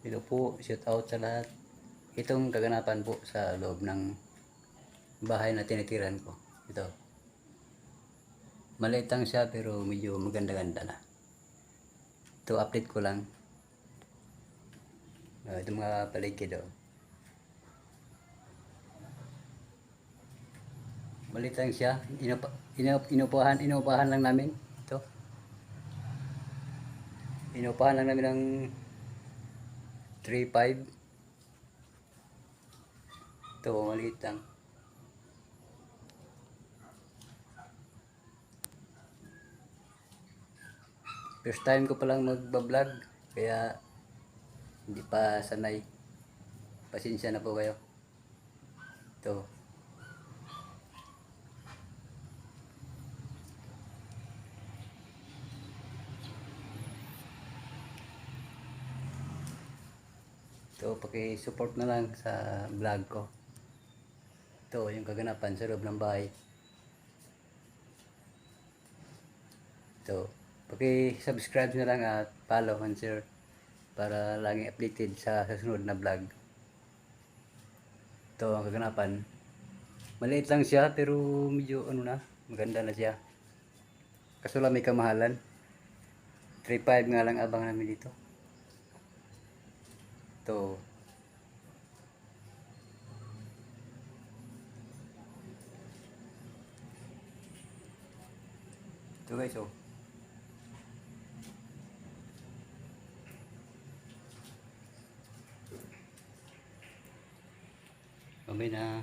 Hello po, shout out sa lahat. Itong kaganapan po sa loob ng bahay na tinitiran ko. Ito. Maliit lang siya pero medyo maganda-ganda na. Ito, update ko lang. Ito mga paligid oh. Maliit lang siya. Inupahan lang namin. Ito. Inupahan lang namin ng 3.5. Ito, maliit lang. First time ko palang magbablog, kaya hindi pa sanay. Pasensya na po kayo. Ito. Ito, paki-support na lang sa vlog ko. Ito, yung kaganapan sa loob ng bahay. Ito, paki-subscribe na lang at follow and share para laging updated sa susunod na vlog. Ito ang kaganapan. Maliit lang siya pero medyo maganda na siya. Kaso lang may kamahalan. 3.5 nga lang abang namin dito. Ito. Ito guys oh. Mamay na.